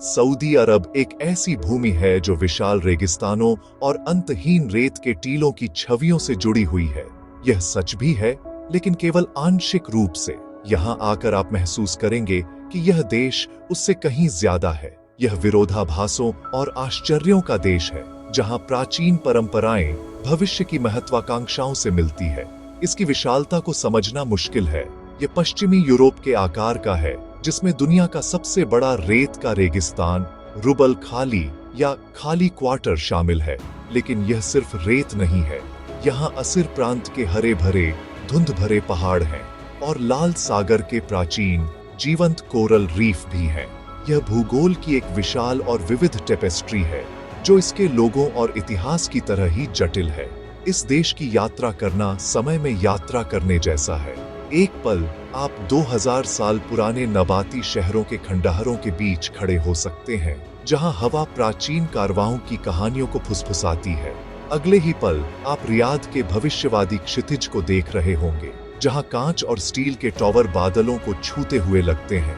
Saudi अरब एक ऐसी भूमि है जो विशाल रेगिस्तानों और अंतहीन रेत के टीलों की छवियों से जुड़ी हुई है। यह सच भी है, लेकिन केवल आंशिक रूप से। यहाँ आकर आप महसूस करेंगे कि यह देश उससे कहीं ज्यादा है। यह विरोधाभासों और आश्चर्यों का देश है, जहाँ प्राचीन परंपराएं भविष्य की महत्वाकांक्षाओं से मिलती है। इसकी विशालता को समझना मुश्किल है। यह पश्चिमी यूरोप के आकार का है, जिसमें दुनिया का सबसे बड़ा रेत का रेगिस्तान रुबल खाली या खाली क्वार्टर शामिल है। लेकिन यह सिर्फ रेत नहीं है। यहाँ असिर प्रांत के हरे भरे धुंध भरे पहाड़ हैं और लाल सागर के प्राचीन जीवंत कोरल रीफ भी हैं। यह भूगोल की एक विशाल और विविध टेपेस्ट्री है, जो इसके लोगों और इतिहास की तरह ही जटिल है। इस देश की यात्रा करना समय में यात्रा करने जैसा है। एक पल आप 2000 साल पुराने नबाती शहरों के खंडहरों के बीच खड़े हो सकते हैं, जहां हवा प्राचीन कारवाओं की कहानियों को फुसफुसाती है। अगले ही पल आप रियाद के भविष्यवादी क्षितिज को देख रहे होंगे, जहां कांच और स्टील के टॉवर बादलों को छूते हुए लगते हैं।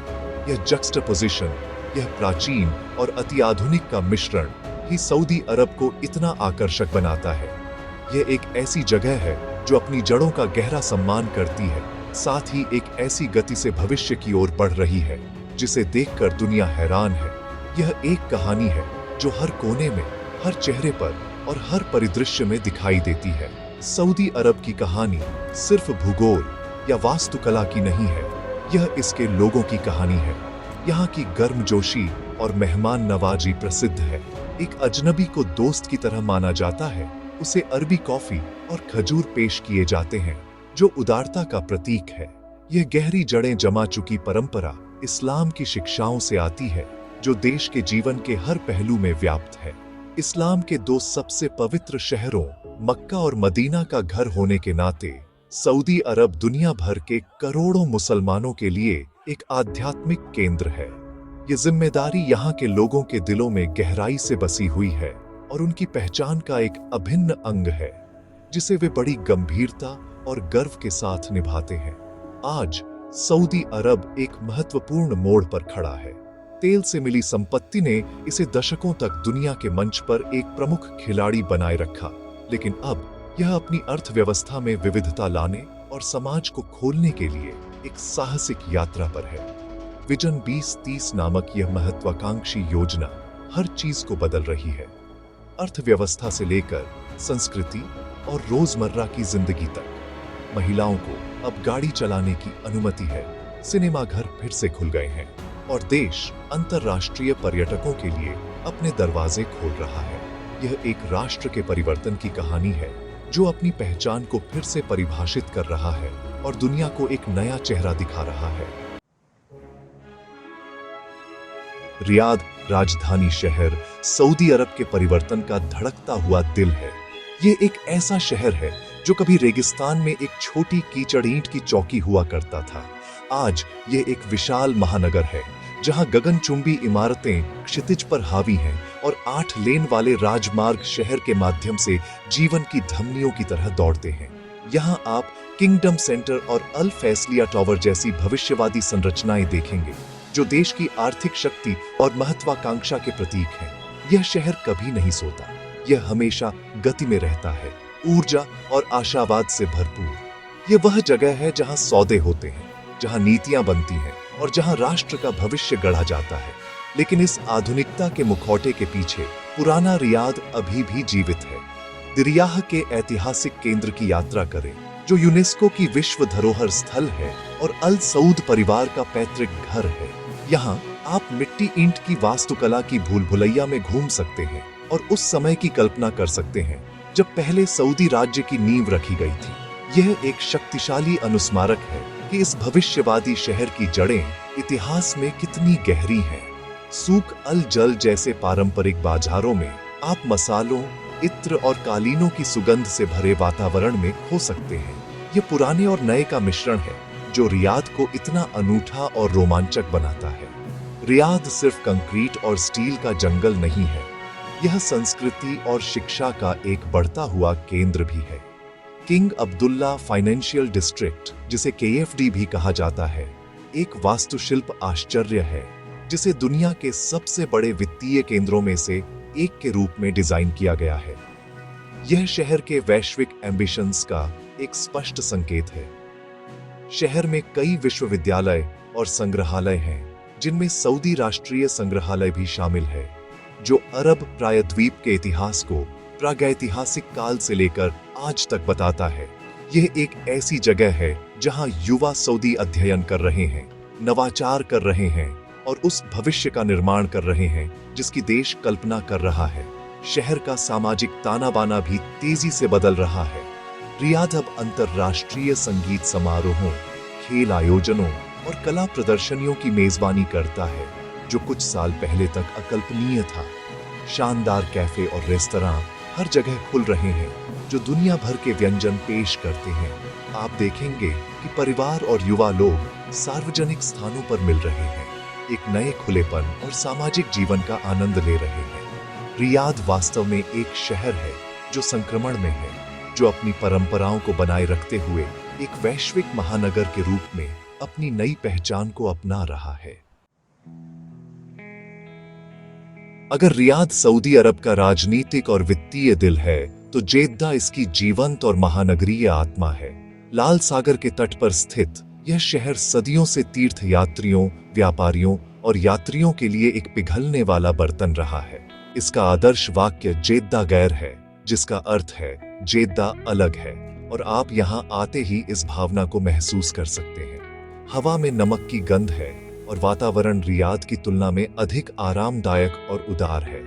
यह जक्सटापोजिशन, यह प्राचीन और अति आधुनिक का मिश्रण ही सऊदी अरब को इतना आकर्षक बनाता है। यह एक ऐसी जगह है जो अपनी जड़ों का गहरा सम्मान करती है, साथ ही एक ऐसी गति से भविष्य की ओर बढ़ रही है जिसे देखकर दुनिया हैरान है। यह एक कहानी है जो हर कोने में, हर चेहरे पर और हर परिदृश्य में दिखाई देती है। सऊदी अरब की कहानी सिर्फ भूगोल या वास्तुकला की नहीं है, यह इसके लोगों की कहानी है। यहाँ की गर्मजोशी और मेहमान नवाजी प्रसिद्ध है। एक अजनबी को दोस्त की तरह माना जाता है। उसे अरबी कॉफी और खजूर पेश किए जाते हैं, जो उदारता का प्रतीक है। यह गहरी जड़ें जमा चुकी परंपरा इस्लाम की शिक्षाओं से आती है, जो देश के जीवन के हर पहलू में व्याप्त है। इस्लाम के दो सबसे पवित्र शहरों मक्का और मदीना का घर होने के नाते सऊदी अरब दुनिया भर के करोड़ों मुसलमानों के लिए एक आध्यात्मिक केंद्र है। ये जिम्मेदारी यहाँ के लोगों के दिलों में गहराई से बसी हुई है और उनकी पहचान का एक अभिन्न अंग है, जिसे वे बड़ी गंभीरता और गर्व के साथ निभाते हैं। आज सऊदी अरब एक महत्वपूर्ण मोड़ पर खड़ा है। तेल से मिली संपत्ति ने इसे दशकों तक दुनिया के मंच पर एक प्रमुख खिलाड़ी बनाए रखा, लेकिन अब यह अपनी अर्थव्यवस्था में विविधता लाने और समाज को खोलने के लिए एक साहसिक यात्रा पर है। विजन 2030 नामक यह महत्वाकांक्षी योजना हर चीज को बदल रही है, अर्थव्यवस्था से लेकर संस्कृति और रोजमर्रा की जिंदगी तक। महिलाओं को अब गाड़ी चलाने की अनुमति है, सिनेमाघर फिर से खुल गए हैं और देश अंतर्राष्ट्रीय पर्यटकों के लिए अपने दरवाजे खोल रहा है। यह एक राष्ट्र के परिवर्तन की कहानी है, जो अपनी पहचान को फिर से परिभाषित कर रहा है और दुनिया को एक नया चेहरा दिखा रहा है। रियाद राजधानी शहर सऊदी अरब के परिवर्तन का धड़कता हुआ दिल है। ये एक ऐसा शहर है जो कभी रेगिस्तान में एक छोटी कीचड़ ईंट की चौकी हुआ करता था। आज ये एक विशाल महानगर है, जहां गगनचुंबी इमारतें क्षितिज पर हावी हैं और 8 लेन वाले राजमार्ग शहर के माध्यम से जीवन की धमनियों की तरह दौड़ते हैं। यहाँ आप किंगडम सेंटर और अल फैसलिया टावर जैसी भविष्यवादी संरचनाएं देखेंगे, जो देश की आर्थिक शक्ति और महत्वाकांक्षा के प्रतीक हैं। यह शहर कभी नहीं सोता, यह हमेशा गति में रहता है, ऊर्जा और आशावाद से भरपूर। यह वह जगह है जहां सौदे होते हैं, जहां नीतियां बनती हैं और जहां राष्ट्र का भविष्य गढ़ा जाता है। लेकिन इस आधुनिकता के मुखौटे के पीछे पुराना रियाद अभी भी जीवित है। दिरियाह के ऐतिहासिक केंद्र की यात्रा करें, जो यूनेस्को की विश्व धरोहर स्थल है और अल सऊद परिवार का पैतृक घर है। यहाँ आप मिट्टी ईंट की वास्तुकला की भूल भुलैया में घूम सकते हैं और उस समय की कल्पना कर सकते हैं जब पहले सऊदी राज्य की नींव रखी गई थी। यह एक शक्तिशाली अनुस्मारक है कि इस भविष्यवादी शहर की जड़ें इतिहास में कितनी गहरी हैं। सूक अल जल जैसे पारंपरिक बाजारों में आप मसालों, इत्र और कालीनों की सुगंध से भरे वातावरण में खो सकते हैं। यह पुराने और नए का मिश्रण है, जो रियाद को इतना अनूठा और रोमांचक बनाता है। रियाद सिर्फ कंक्रीट और स्टील का जंगल नहीं है, यह संस्कृति और शिक्षा का एक बढ़ता हुआ केंद्र भी है। किंग अब्दुल्ला फाइनेंशियल डिस्ट्रिक्ट, जिसे KFD भी कहा जाता है, एक वास्तुशिल्प आश्चर्य है। जिसे दुनिया के सबसे बड़े वित्तीय केंद्रों में से एक के रूप में डिजाइन किया गया है। यह शहर के वैश्विक एम्बिशंस का एक स्पष्ट संकेत है। शहर में कई विश्वविद्यालय और संग्रहालय हैं, जिनमें सऊदी राष्ट्रीय संग्रहालय भी शामिल है, जो अरब प्रायद्वीप के इतिहास को प्रागैतिहासिक काल से लेकर आज तक बताता है। यह एक ऐसी जगह है जहां युवा सऊदी अध्ययन कर रहे हैं, नवाचार कर रहे हैं और उस भविष्य का निर्माण कर रहे हैं जिसकी देश कल्पना कर रहा है। शहर का सामाजिक ताना बाना भी तेजी से बदल रहा है। रियाद अब अंतरराष्ट्रीय संगीत समारोहों, खेल आयोजनों और कला प्रदर्शनियों की मेजबानी करता है, जो कुछ साल पहले तक अकल्पनीय था। शानदार कैफे और रेस्तरां हर जगह खुल रहे हैं, जो दुनिया भर के व्यंजन पेश करते हैं। आप देखेंगे कि परिवार और युवा लोग सार्वजनिक स्थानों पर मिल रहे हैं, एक नए खुलेपन और सामाजिक जीवन का आनंद ले रहे हैं। रियाद वास्तव में एक शहर है जो संक्रमण में है, जो अपनी परंपराओं को बनाए रखते हुए एक वैश्विक महानगर के रूप में अपनी नई पहचान को अपना रहा है। अगर रियाद सऊदी अरब का राजनीतिक और वित्तीय दिल है, तो जेद्दा इसकी जीवंत और महानगरीय आत्मा है। लाल सागर के तट पर स्थित यह शहर सदियों से तीर्थ यात्रियों, व्यापारियों और यात्रियों के लिए एक पिघलने वाला बर्तन रहा है। इसका आदर्श वाक्य जेद्दा गैर है, जिसका अर्थ है जेद्दा अलग है, और आप यहां आते ही इस भावना को महसूस कर सकते हैं। हवा में नमक की गंध है और वातावरण रियाद की तुलना में अधिक आरामदायक और उदार है।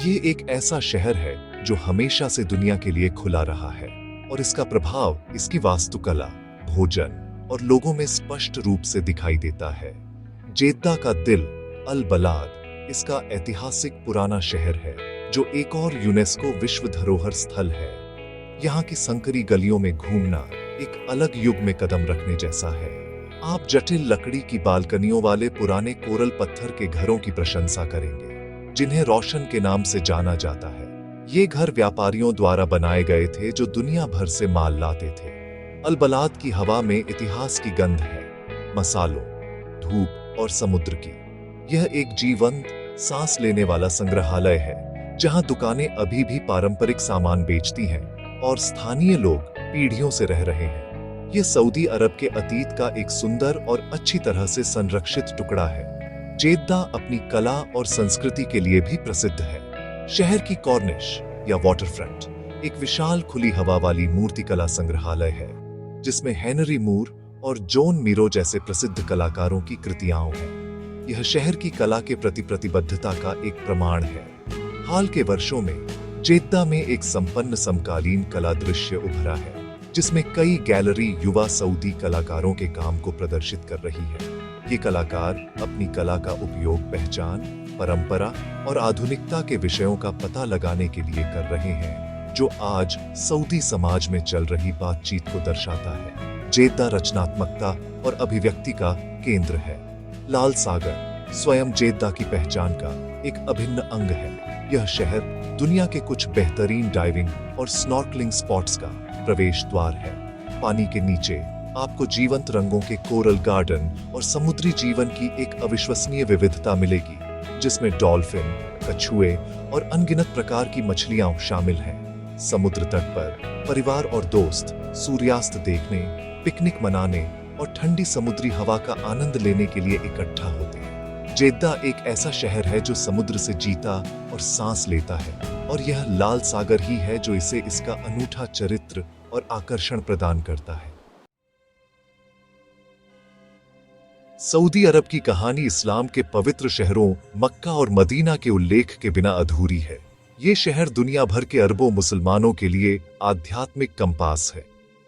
ये एक ऐसा शहर है जो हमेशा से दुनिया के लिए खुला रहा है, और इसका प्रभाव इसकी वास्तुकला, भोजन और लोगों में स्पष्ट रूप से दिखाई देता है। जेद्दा का दिल अल बलाद इसका ऐतिहासिक पुराना शहर है, जो एक और यूनेस्को विश्व धरोहर स्थल है। यहाँ की संकरी गलियों में घूमना एक अलग युग में कदम रखने जैसा है। आप जटिल लकड़ी की बालकनियों वाले पुराने कोरल पत्थर के घरों की प्रशंसा करेंगे, जिन्हें रोशन के नाम से जाना जाता है। ये घर व्यापारियों द्वारा बनाए गए थे जो दुनिया भर से माल लाते थे। अल बलाद की हवा में इतिहास की गंध है, मसालों, धूप और समुद्र की। यह एक जीवंत, सांस लेने वाला संग्रहालय है, जहां दुकानें अभी भी पारंपरिक सामान बेचती हैं और स्थानीय लोग पीढ़ियों से रह रहे हैं। यह सऊदी अरब के अतीत का एक सुंदर और अच्छी तरह से संरक्षित टुकड़ा है। जेद्दा अपनी कला और संस्कृति के लिए भी प्रसिद्ध है। शहर की कॉर्निश या वाटरफ्रंट एक विशाल खुली हवा वाली मूर्तिकला संग्रहालय है, जिसमें हेनरी मूर और जॉन मीरो जैसे प्रसिद्ध कलाकारों की कृतियां हैं। यह शहर की कला के प्रति प्रतिबद्धता का एक प्रमाण है। हाल के वर्षों में जेद्दा में एक संपन्न समकालीन कला दृश्य उभरा है, जिसमें कई गैलरी युवा सऊदी कलाकारों के काम को प्रदर्शित कर रही है। ये कलाकार अपनी कला का उपयोग पहचान, परंपरा और आधुनिकता के विषयों का पता लगाने के लिए कर रहे हैं, जो आज सऊदी समाज में चल रही बातचीत को दर्शाता है। जेद्दा रचनात्मकता और अभिव्यक्ति का केंद्र है। लाल सागर स्वयं जेद्दा की पहचान का एक अभिन्न अंग है। यह शहर दुनिया के कुछ बेहतरीन डाइविंग और स्नॉर्कलिंग स्पॉट्स का प्रवेश द्वार है। पानी के नीचे आपको जीवंत रंगों के कोरल गार्डन और समुद्री जीवन की एक अविश्वसनीय विविधता मिलेगी, जिसमें डॉल्फिन, कछुए और अनगिनत प्रकार की मछलियां शामिल हैं। समुद्र तट पर परिवार और दोस्त सूर्यास्त देखने, पिकनिक मनाने और ठंडी समुद्री हवा का आनंद लेने के लिए इकट्ठा होते हैं। जेद्दा एक ऐसा शहर है जो समुद्र से जीता और सांस लेता है, और यह लाल सागर ही है जो इसे इसका अनूठा चरित्र और आकर्षण प्रदान करता है। सऊदी अरब की कहानी इस्लाम के पवित्र शहरों मक्का और मदीना के उल्लेख के बिना अधूरी है। ये शहर दुनिया भर के अरबों मुसलमानों के लिए आध्यात्मिक कंपास है।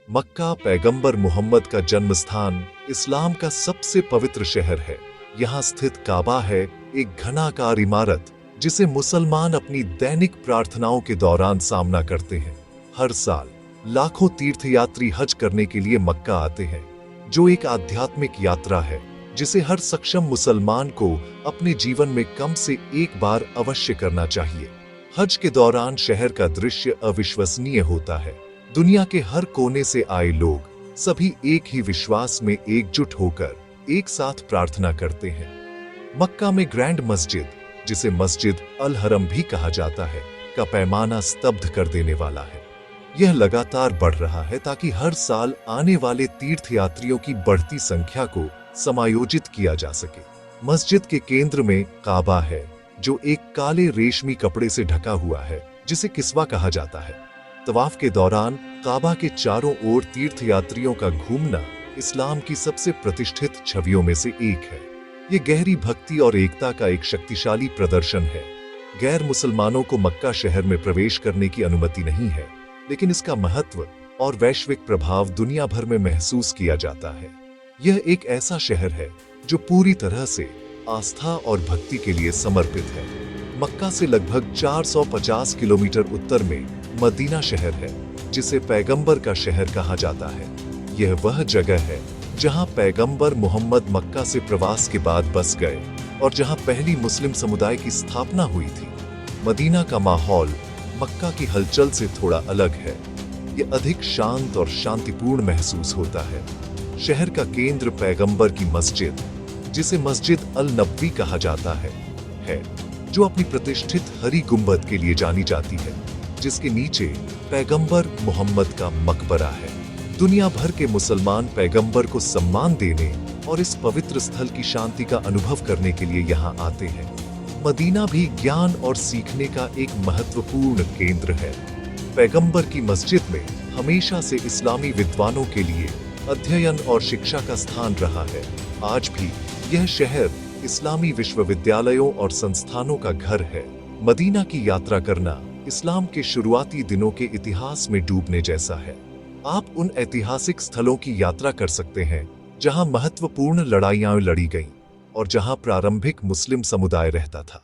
मक्का पैगंबर मोहम्मद का जन्म स्थान, इस्लाम का सबसे पवित्र शहर है। यहाँ स्थित काबा है, एक घनाकार इमारत जिसे मुसलमान अपनी दैनिक प्रार्थनाओं के दौरान सामना करते हैं। हर साल लाखों तीर्थयात्री हज करने के लिए मक्का आते हैं, जो एक आध्यात्मिक यात्रा है जिसे हर सक्षम मुसलमान को अपने जीवन में कम से एक बार अवश्य करना चाहिए। हज के दौरान शहर का दृश्य अविश्वसनीय होता है। दुनिया के हर कोने से आए लोग सभी एक ही विश्वास में एकजुट होकर एक साथ प्रार्थना करते हैं। मक्का में ग्रैंड मस्जिद, जिसे मस्जिद अल हरम भी कहा जाता है, का पैमाना स्तब्ध कर देने वाला है। यह लगातार बढ़ रहा है ताकि हर साल आने वाले तीर्थयात्रियों की बढ़ती संख्या को समायोजित किया जा सके। मस्जिद के केंद्र में काबा है, जो एक काले रेशमी कपड़े से ढका हुआ है, जिसे किस्वा कहा जाता है। तवाफ के दौरान काबा के चारों ओर तीर्थयात्रियों का घूमना इस्लाम की सबसे प्रतिष्ठित छवियों में से एक है। ये गहरी भक्ति और एकता का एक शक्तिशाली प्रदर्शन है। गैर मुसलमानों को मक्का शहर में प्रवेश करने की अनुमति नहीं है, लेकिन इसका महत्व और वैश्विक प्रभाव दुनिया भर में महसूस किया जाता है। यह एक ऐसा शहर है जो पूरी तरह से आस्था और भक्ति के लिए समर्पित है। मक्का से लगभग 450 किलोमीटर उत्तर में मदीना शहर है, जिसे पैगंबर का शहर कहा जाता है। यह वह जगह है जहां पैगंबर मोहम्मद मक्का से प्रवास के बाद बस गए और जहां पहली मुस्लिम समुदाय की स्थापना हुई थी। मदीना का माहौल मक्का की हलचल से थोड़ा अलग है। यह अधिक शांत और शांतिपूर्ण महसूस होता है। शहर का केंद्र पैगंबर की मस्जिद, जिसे मस्जिद अल नबवी कहा जाता है, जो अपनी प्रतिष्ठित हरी गुंबद के लिए जानी जाती है, जिसके नीचे पैगंबर मोहम्मद का मकबरा है। दुनिया भर के मुसलमान पैगंबर को सम्मान देने और इस पवित्र स्थल की शांति का अनुभव करने के लिए यहाँ आते हैं। मदीना भी ज्ञान और सीखने का एक महत्वपूर्ण केंद्र है। पैगंबर की मस्जिद में हमेशा से इस्लामी विद्वानों के लिए अध्ययन और शिक्षा का स्थान रहा है। आज भी यह शहर इस्लामी विश्वविद्यालयों और संस्थानों का घर है। मदीना की यात्रा करना इस्लाम के शुरुआती दिनों के इतिहास में डूबने जैसा है। आप उन ऐतिहासिक स्थलों की यात्रा कर सकते हैं जहां महत्वपूर्ण लड़ाइयां लड़ी गईं और जहां प्रारंभिक मुस्लिम समुदाय रहता था।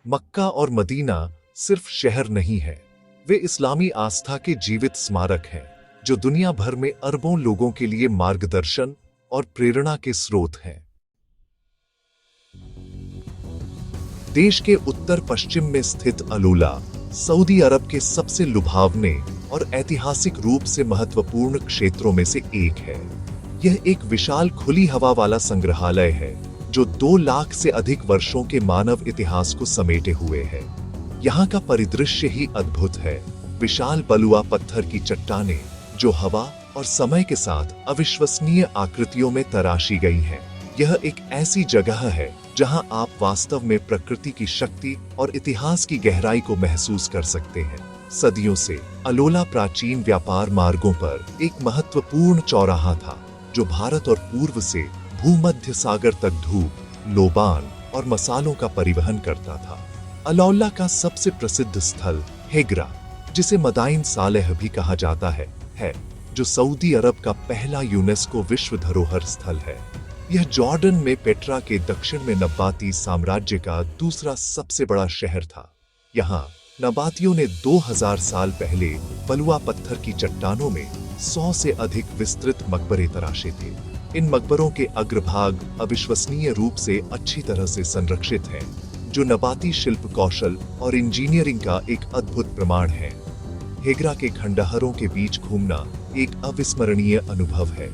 मक्का और मदीना सिर्फ शहर नहीं है, वे इस्लामी आस्था के जीवित स्मारक हैं, जो दुनिया भर में अरबों लोगों के लिए मार्गदर्शन और प्रेरणा के स्रोत हैं। देश के उत्तर पश्चिम में स्थित अलूला सऊदी अरब के सबसे लुभावने और ऐतिहासिक रूप से महत्वपूर्ण क्षेत्रों में से एक है। यह एक विशाल खुली हवा वाला संग्रहालय है, जो 2 लाख से अधिक वर्षों के मानव इतिहास को समेटे हुए है। यहाँ का परिदृश्य ही अद्भुत है। विशाल बलुआ पत्थर की चट्टानें, जो हवा और समय के साथ अविश्वसनीय आकृतियों में तराशी गई हैं। यह एक ऐसी जगह है जहां आप वास्तव में प्रकृति की शक्ति और इतिहास की गहराई को महसूस कर सकते हैं। सदियों से अलोला प्राचीन व्यापार मार्गों पर एक महत्वपूर्ण चौराहा था, जो भारत और पूर्व से भूमध्य सागर तक धूप, लोबान और मसालों का परिवहन करता था। अलौला का सबसे प्रसिद्ध स्थल हेगरा, जिसे मदाइन सालेह भी कहा जाता है, जो सऊदी अरब का पहला यूनेस्को विश्व धरोहर स्थल है। यह जॉर्डन में पेट्रा के दक्षिण में नबाती साम्राज्य का दूसरा सबसे बड़ा शहर था। यहाँ नबातियों ने 2000 साल पहले बलुआ पत्थर की चट्टानों में 100 से अधिक विस्तृत मकबरे तराशे थे। इन मकबरों के अग्रभाग अविश्वसनीय रूप से अच्छी तरह से संरक्षित हैं, जो नबाती शिल्प कौशल और इंजीनियरिंग का एक अद्भुत प्रमाण है। हेगरा के खंडहरों के बीच घूमना एक अविस्मरणीय अनुभव है,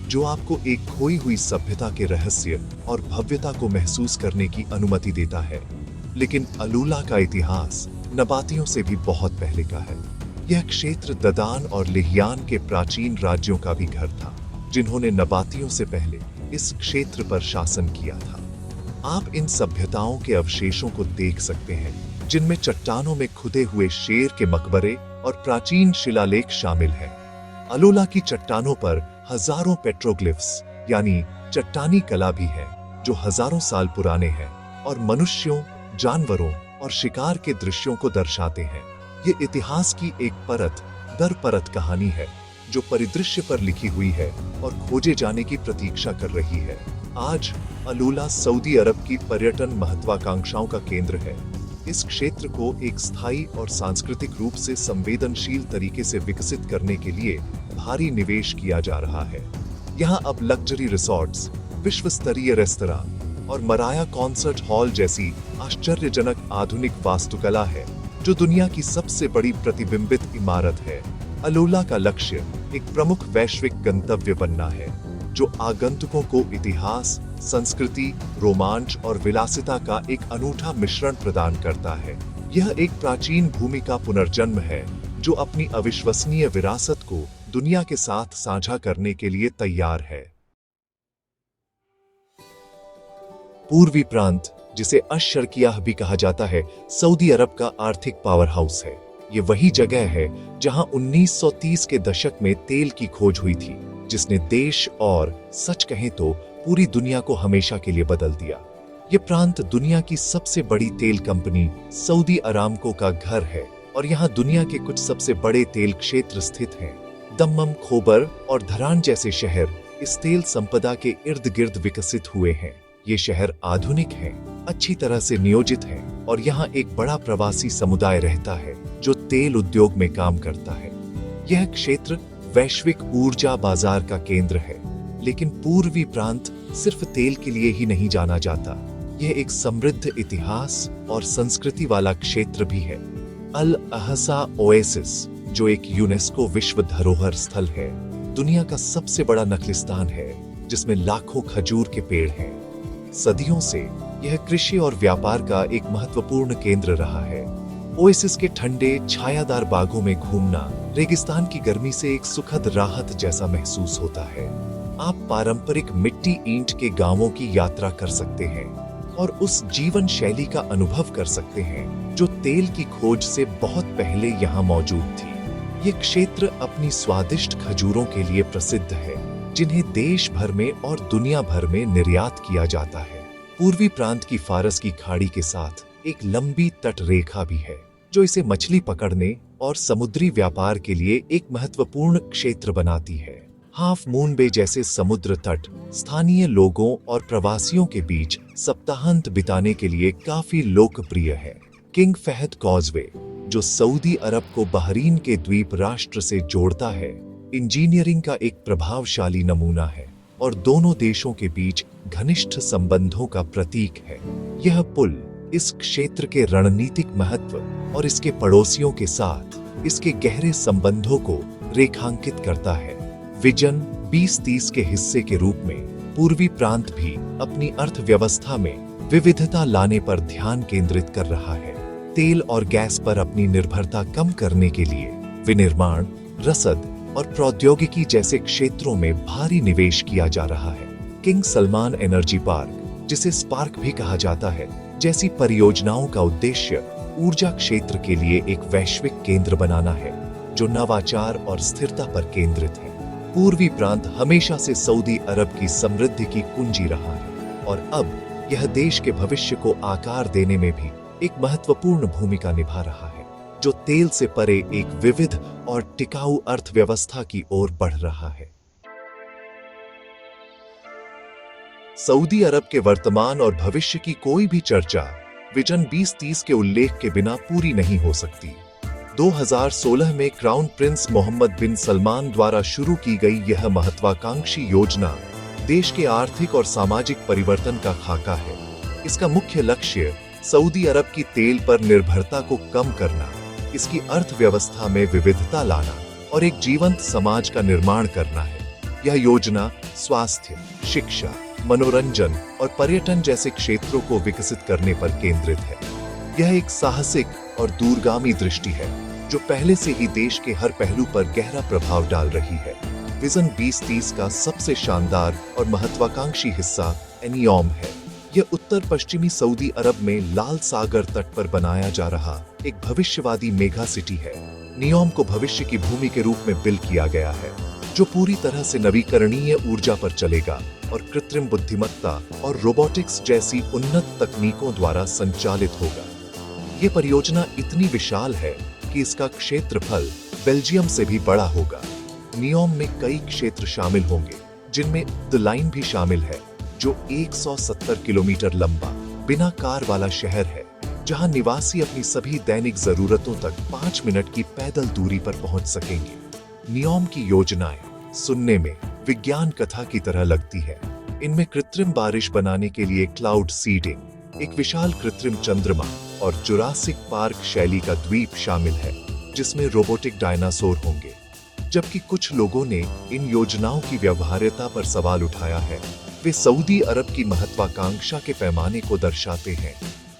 जो आपको एक खोई हुई सभ्यता के रहस्य और भव्यता को महसूस करने की अनुमति देता है। लेकिन अलूला का इतिहास नबातियों से भी बहुत पहले का है। यह क्षेत्र ददान और लिहियान के प्राचीन राज्यों का भी घर था, जिन्होंने नबातियों से पहले इस क्षेत्र पर शासन किया था। आप इन सभ्यताओं के अवशेषों को देख सकते हैं, जिनमें चट्टानों में खुदे हुए शेर के मकबरे और प्राचीन शिलालेख शामिल हैं। अलोला की चट्टानों पर हजारों पेट्रोग्लिफ्स यानी चट्टानी कला भी है, जो हजारों साल पुराने हैं और मनुष्यों, जानवरों और शिकार के दृश्यों को दर्शाते हैं। ये इतिहास की एक परत दर परत कहानी है, जो परिदृश्य पर लिखी हुई है और खोजे जाने की प्रतीक्षा कर रही है। आज अलूला सऊदी अरब की पर्यटन महत्वाकांक्षाओं का केंद्र है। इस क्षेत्र को एक स्थायी और सांस्कृतिक रूप से संवेदनशील तरीके से विकसित करने के लिए भारी निवेश किया जा रहा है। यहाँ अब लग्जरी रिसॉर्ट्स, विश्व स्तरीय रेस्तरां और मराया कॉन्सर्ट हॉल जैसी आश्चर्यजनक आधुनिक वास्तुकला है, जो दुनिया की सबसे बड़ी प्रतिबिंबित इमारत है। अलोला का लक्ष्य एक प्रमुख वैश्विक गंतव्य बनना है। जो आगंतुकों को इतिहास, संस्कृति, रोमांच और विलासिता का एक अनूठा मिश्रण प्रदान करता है। यह एक प्राचीन भूमि का पुनर्जन्म है जो अपनी अविश्वसनीय विरासत को दुनिया के साथ साझा करने के लिए तैयार है। पूर्वी प्रांत, जिसे अश-शर्कियाह भी कहा जाता है, सऊदी अरब का आर्थिक पावर हाउस है। ये वही जगह है जहां 1930 के दशक में तेल की खोज हुई थी, जिसने देश और सच कहें तो पूरी दुनिया को हमेशा के लिए बदल दिया। ये प्रांत दुनिया की सबसे बड़ी तेल कंपनी सऊदी अरामको का घर है और यहाँ दुनिया के कुछ सबसे बड़े तेल क्षेत्र स्थित हैं। दम्मम, खोबर और धरान जैसे शहर इस तेल संपदा के इर्द गिर्द विकसित हुए हैं। ये शहर आधुनिक हैं, अच्छी तरह से नियोजित हैं और यहाँ एक बड़ा प्रवासी समुदाय रहता है जो तेल उद्योग में काम करता है। यह क्षेत्र वैश्विक ऊर्जा बाजार का केंद्र है, लेकिन पूर्वी प्रांत सिर्फ तेल के लिए ही नहीं जाना जाता। यह एक समृद्ध इतिहास और संस्कृति वाला क्षेत्र भी है। अल अहसा ओएसिस, जो एक यूनेस्को विश्व धरोहर स्थल है, दुनिया का सबसे बड़ा नखलिस्तान है जिसमें लाखों खजूर के पेड़ हैं। सदियों से यह कृषि और व्यापार का एक महत्वपूर्ण केंद्र रहा है। ओएसिस के ठंडे छायादार बागों में घूमना रेगिस्तान की गर्मी से एक सुखद राहत जैसा महसूस होता है। आप पारंपरिक मिट्टी ईंट के गांवों की यात्रा कर सकते हैं और उस जीवन शैली का अनुभव कर सकते हैं जो तेल की खोज से बहुत पहले यहाँ मौजूद थी। ये क्षेत्र अपनी स्वादिष्ट खजूरों के लिए प्रसिद्ध है, जिन्हें देश भर में और दुनिया भर में निर्यात किया जाता है। पूर्वी प्रांत की फारस की खाड़ी के साथ एक लंबी तट रेखा भी है, जो इसे मछली पकड़ने और समुद्री व्यापार के लिए एक महत्वपूर्ण क्षेत्र बनाती है। हाफ मून बे जैसे समुद्र तट स्थानीय लोगों और प्रवासियों के बीच सप्ताहांत बिताने के लिए काफी लोकप्रिय है। किंग फहद कॉजवे, जो सऊदी अरब को बहरीन के द्वीप राष्ट्र से जोड़ता है, इंजीनियरिंग का एक प्रभावशाली नमूना है और दोनों देशों के बीच घनिष्ठ संबंधों का प्रतीक है। यह पुल इस क्षेत्र के रणनीतिक महत्व और इसके पड़ोसियों के साथ इसके गहरे संबंधों को रेखांकित करता है। विजन 2030 के हिस्से के रूप में पूर्वी प्रांत भी अपनी अर्थव्यवस्था में विविधता लाने पर ध्यान केंद्रित कर रहा है। तेल और गैस पर अपनी निर्भरता कम करने के लिए विनिर्माण, रसद और प्रौद्योगिकी जैसे क्षेत्रों में भारी निवेश किया जा रहा है। किंग सलमान एनर्जी पार्क, जिसे स्पार्क भी कहा जाता है, जैसी परियोजनाओं का उद्देश्य ऊर्जा क्षेत्र के लिए एक वैश्विक केंद्र बनाना है जो नवाचार और स्थिरता पर केंद्रित है। पूर्वी प्रांत हमेशा से सऊदी अरब की समृद्धि की कुंजी रहा है और अब यह देश के भविष्य को आकार देने में भी एक महत्वपूर्ण भूमिका निभा रहा है, जो तेल से परे एक विविध और टिकाऊ अर्थव्यवस्था की ओर बढ़ रहा है। सऊदी अरब के वर्तमान और भविष्य की कोई भी चर्चा विजन 2030 के उल्लेख के बिना पूरी नहीं हो सकती। 2016 में क्राउन प्रिंस मोहम्मद बिन सलमान द्वारा शुरू की गई यह महत्वाकांक्षी योजना देश के आर्थिक और सामाजिक परिवर्तन का खाका है। इसका मुख्य लक्ष्य सऊदी अरब की तेल पर निर्भरता को कम करना, इसकी अर्थव्यवस्था में विविधता लाना और एक जीवंत समाज का निर्माण करना है। यह योजना स्वास्थ्य, शिक्षा, मनोरंजन और पर्यटन जैसे क्षेत्रों को विकसित करने पर केंद्रित है। यह एक साहसिक और दूरगामी दृष्टि है जो पहले से ही देश के हर पहलू पर गहरा प्रभाव डाल रही है। विजन 2030 का सबसे शानदार और महत्वाकांक्षी हिस्सा एनियोम है। यह उत्तर पश्चिमी सऊदी अरब में लाल सागर तट पर बनाया जा रहा एक भविष्यवादी मेगा सिटी है। नियोम को भविष्य की भूमि के रूप में बिल्ड किया गया है, जो पूरी तरह से नवीकरणीय ऊर्जा पर चलेगा और कृत्रिम बुद्धिमत्ता और रोबोटिक्स जैसी उन्नत तकनीकों द्वारा संचालित होगा। ये परियोजना इतनी विशाल है कि इसका क्षेत्रफल बेल्जियम से भी बड़ा होगा। नियोम में कई क्षेत्र शामिल होंगे, जिनमें द लाइन भी शामिल है, जो 170 किलोमीटर लंबा बिना कार वाला शहर है, जहां निवासी अपनी सभी दैनिक जरूरतों तक 5 मिनट की पैदल दूरी पर पहुंच सकेंगे। नियोम की योजनाएं सुनने में विज्ञान कथा की तरह लगती है। इनमें कृत्रिम बारिश बनाने के लिए क्लाउड सीडिंग, एक विशाल कृत्रिम चंद्रमा और जुरासिक पार्क शैली का द्वीप शामिल है, जिसमें रोबोटिक डायनासोर होंगे। जबकि कुछ लोगों ने इन योजनाओं की व्यवहार्यता पर सवाल उठाया है। वे सऊदी अरब की महत्वाकांक्षा के पैमाने को दर्शाते हैं।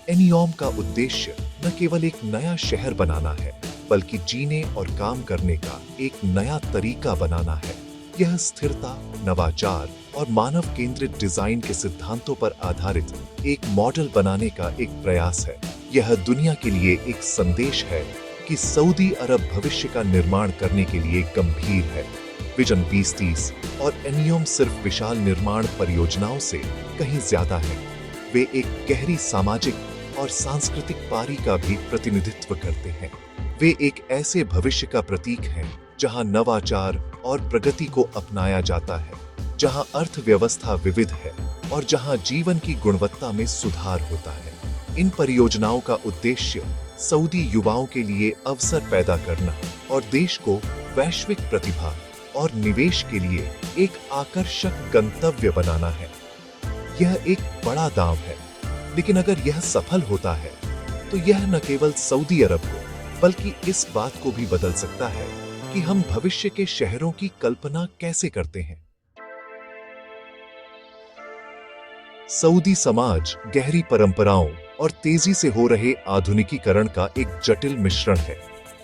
एनियॉम का उद्देश्य न केवल एक नया शहर बनाना है, बल्कि जीने और काम करने का एक नया तरीका बनाना है। यह स्थिरता, नवाचार और मानव केंद्रित डिजाइन के सिद्धांतों पर आधारित एक मॉडल बनाने का एक प्रयास है। यह दुनिया के लिए एक संदेश है कि सऊदी अरब भविष्य का निर्माण करने के लिए गंभीर है। विजन 2030 और एनियॉम सिर्फ विशाल निर्माण परियोजनाओं से कहीं ज्यादा है। वे एक गहरी सामाजिक और सांस्कृतिक पारी का भी प्रतिनिधित्व करते हैं। वे एक ऐसे भविष्य का प्रतीक हैं जहां नवाचार और प्रगति को अपनाया जाता है, जहां अर्थव्यवस्था विविध है और जहां जीवन की गुणवत्ता में सुधार होता है। इन परियोजनाओं का उद्देश्य सऊदी युवाओं के लिए अवसर पैदा करना और देश को वैश्विक प्रतिभा और निवेश के लिए एक आकर्षक गंतव्य बनाना है। यह एक बड़ा दांव है, लेकिन अगर यह सफल होता है तो यह न केवल सऊदी अरब को बल्कि इस बात को भी बदल सकता है कि हम भविष्य के शहरों की कल्पना कैसे करते हैं। सऊदी समाज गहरी परंपराओं और तेजी से हो रहे आधुनिकीकरण का एक जटिल मिश्रण है।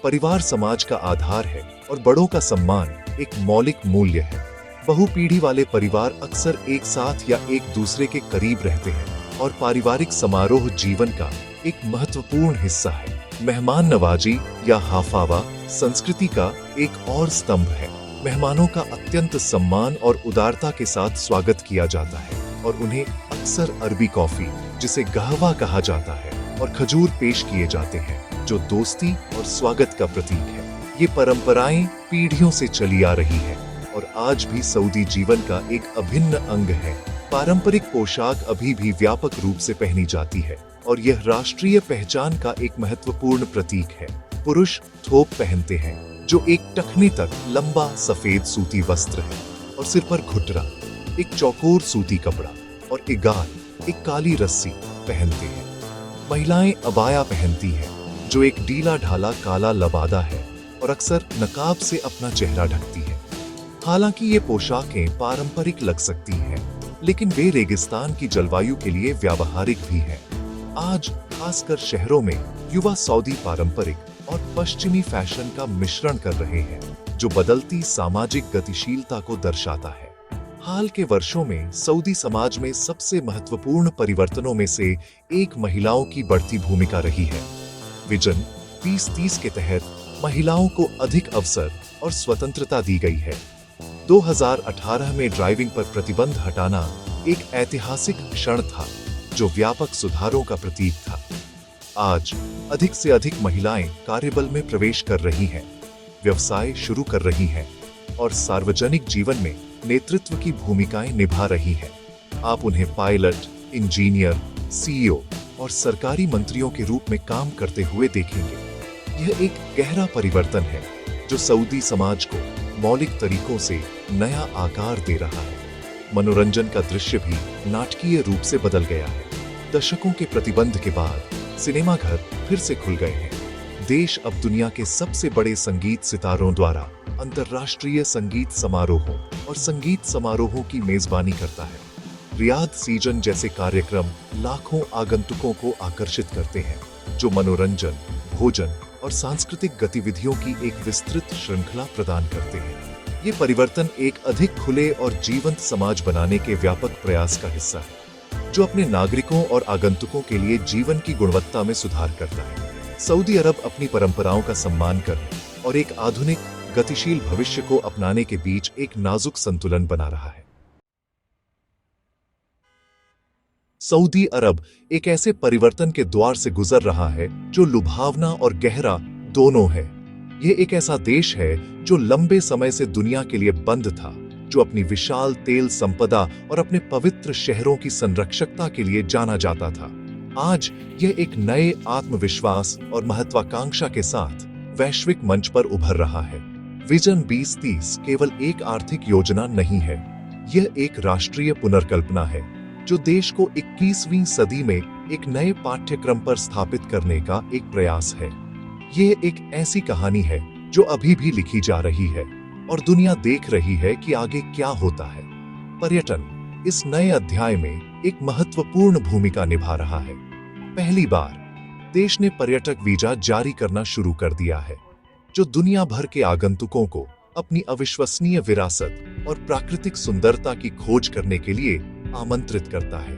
परिवार समाज का आधार है और बड़ों का सम्मान एक मौलिक मूल्य है। बहुपीढ़ी वाले परिवार अक्सर एक साथ या एक दूसरे के करीब रहते हैं और पारिवारिक समारोह जीवन का एक महत्वपूर्ण हिस्सा है। मेहमान नवाजी या हाफावा संस्कृति का एक और स्तंभ है। मेहमानों का अत्यंत सम्मान और उदारता के साथ स्वागत किया जाता है और उन्हें अक्सर अरबी कॉफी, जिसे कहवा कहा जाता है, और खजूर पेश किए जाते हैं, जो दोस्ती और स्वागत का प्रतीक है। ये परंपराएं पीढ़ियों से चली आ रही है और आज भी सऊदी जीवन का एक अभिन्न अंग है। पारंपरिक पोशाक अभी भी व्यापक रूप से पहनी जाती है और यह राष्ट्रीय पहचान का एक महत्वपूर्ण प्रतीक है। पुरुष थोप पहनते हैं, जो एक टखने तक लंबा सफेद सूती वस्त्र है, और सिर पर घुटरा, एक चौकोर सूती कपड़ा और इगार, एक काली रस्सी पहनते हैं। महिलाएं अबाया पहनती हैं, जो एक ढीला ढाला काला लबादा है और अक्सर नकाब से अपना चेहरा ढकती है। हालांकि ये पोशाकें पारंपरिक लग सकती हैं, लेकिन वे रेगिस्तान की जलवायु के लिए व्यावहारिक भी हैं। आज खासकर शहरों में युवा सऊदी पारंपरिक और पश्चिमी फैशन का मिश्रण कर रहे हैं, जो बदलती सामाजिक गतिशीलता को दर्शाता है। हाल के वर्षों में सऊदी समाज में सबसे महत्वपूर्ण परिवर्तनों में से एक महिलाओं की बढ़ती भूमिका रही है। विजन 2030 के तहत महिलाओं को अधिक अवसर और स्वतंत्रता दी गई है। 2018 में ड्राइविंग पर प्रतिबंध हटाना एक ऐतिहासिक क्षण था, जो व्यापक सुधारों का प्रतीक था। आज अधिक से अधिक महिलाएं कार्यबल में प्रवेश कर रही हैं, व्यवसाय शुरू कर रही हैं और सार्वजनिक जीवन में नेतृत्व की भूमिकाएं निभा रही हैं। आप उन्हें पायलट, इंजीनियर, सीईओ और सरकारी मंत्रियों के रूप में काम करते हुए देखेंगे। यह एक गहरा परिवर्तन है, जो सऊदी समाज को मौलिक तरीकों से नया आकार दे रहा है। मनोरंजन का दृश्य भी नाटकीय रूप से बदल गया है। दशकों के प्रतिबंध के बाद सिनेमाघर फिर से खुल गए हैं। देश अब दुनिया के सबसे बड़े संगीत सितारों द्वारा अंतर्राष्ट्रीय संगीत समारोहों और संगीत समारोहों की मेजबानी करता है। रियाद सीजन जैसे कार्यक्रम लाखों आगंतुकों को आकर्षित करते हैं, जो मनोरंजन, भोजन और सांस्कृतिक गतिविधियों की एक विस्तृत श्रृंखला प्रदान करते हैं। ये परिवर्तन एक अधिक खुले और जीवंत समाज बनाने के व्यापक प्रयास का हिस्सा है, जो अपने नागरिकों और आगंतुकों के लिए जीवन की गुणवत्ता में सुधार करता है। सऊदी अरब अपनी परंपराओं का सम्मान करने और एक आधुनिक, गतिशील भविष्य को अपनाने के बीच एक नाजुक संतुलन बना रहा है। सऊदी अरब एक ऐसे परिवर्तन के द्वार से गुजर रहा है जो लुभावना और गहरा दोनों है। यह एक ऐसा देश है जो लंबे समय से दुनिया के लिए बंद था, जो अपनी विशाल तेल संपदा और अपने पवित्र शहरों की संरक्षकता के लिए जाना जाता था। आज यह एक नए आत्मविश्वास और महत्वाकांक्षा के साथ वैश्विक मंच पर उभर रहा है। विजन 2030 केवल एक आर्थिक योजना नहीं है, यह एक राष्ट्रीय पुनर्कल्पना है, जो देश को 21वीं सदी में एक नए पाठ्यक्रम पर स्थापित करने का एक प्रयास है। यह एक ऐसी कहानी है जो अभी भी लिखी जा रही है, और दुनिया देख रही है कि आगे क्या होता है। पर्यटन इस नए अध्याय में एक महत्वपूर्ण भूमिका निभा रहा है। पहली बार देश ने पर्यटक वीजा जारी करना शुरू कर दिया है, जो दुनिया भर के आगंतुकों को अपनी अविश्वसनीय विरासत और प्राकृतिक सुंदरता की खोज करने के लिए आमंत्रित करता है।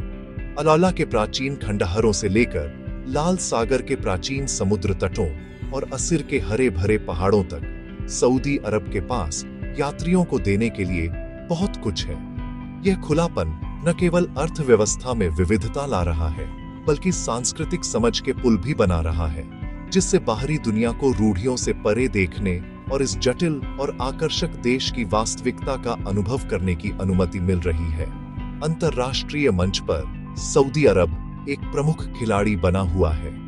अलाला के प्राचीन खंडहरों से लेकर लाल सागर के प्राचीन समुद्र तटों और असिर के हरे भरे पहाड़ों तक सऊदी अरब के पास यात्रियों को देने के लिए बहुत कुछ है। यह खुलापन न केवल अर्थव्यवस्था में विविधता ला रहा है, बल्कि सांस्कृतिक समझ के पुल भी बना रहा है, जिससे बाहरी दुनिया को रूढ़ियों से परे देखने और इस जटिल और आकर्षक देश की वास्तविकता का अनुभव करने की अनुमति मिल रही है। अंतर्राष्ट्रीय मंच पर सऊदी अरब एक प्रमुख खिलाड़ी बना हुआ है।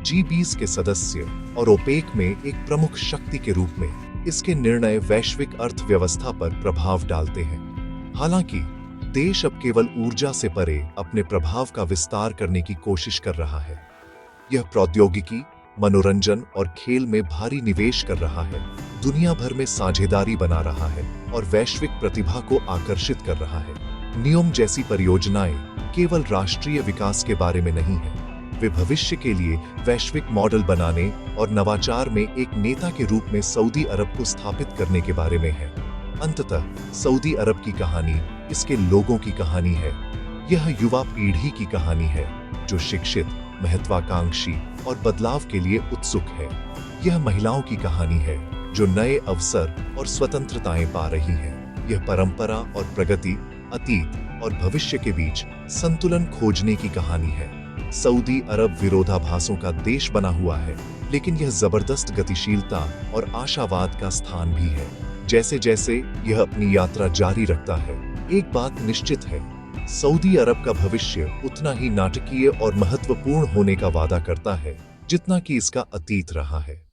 G20 के सदस्य और ओपेक में एक प्रमुख शक्ति के रूप में इसके निर्णय वैश्विक अर्थव्यवस्था पर प्रभाव डालते हैं। हालांकि देश अब केवल ऊर्जा से परे अपने प्रभाव का विस्तार करने की कोशिश कर रहा है। यह प्रौद्योगिकी, मनोरंजन और खेल में भारी निवेश कर रहा है, दुनिया भर में साझेदारी बना रहा है और वैश्विक प्रतिभा को आकर्षित कर रहा है। नियम जैसी परियोजनाएं केवल राष्ट्रीय विकास के बारे में नहीं है, वे भविष्य के लिए वैश्विक मॉडल बनाने और नवाचार में एक नेता के रूप में सऊदी अरब को स्थापित करने के बारे में है। अंततः सऊदी अरब की कहानी इसके लोगों की कहानी है। यह युवा पीढ़ी की कहानी है, जो शिक्षित, महत्वाकांक्षी और बदलाव के लिए उत्सुक है। यह महिलाओं की कहानी है, जो नए अवसर और स्वतंत्रताएं पा रही हैं। यह परंपरा और प्रगति, अतीत और भविष्य के बीच संतुलन खोजने की कहानी है। सऊदी अरब विरोधाभासों का देश बना हुआ है, लेकिन यह जबरदस्त गतिशीलता और आशावाद का स्थान भी है। जैसे जैसे यह अपनी यात्रा जारी रखता है, एक बात निश्चित है, सऊदी अरब का भविष्य उतना ही नाटकीय और महत्वपूर्ण होने का वादा करता है, जितना कि इसका अतीत रहा है।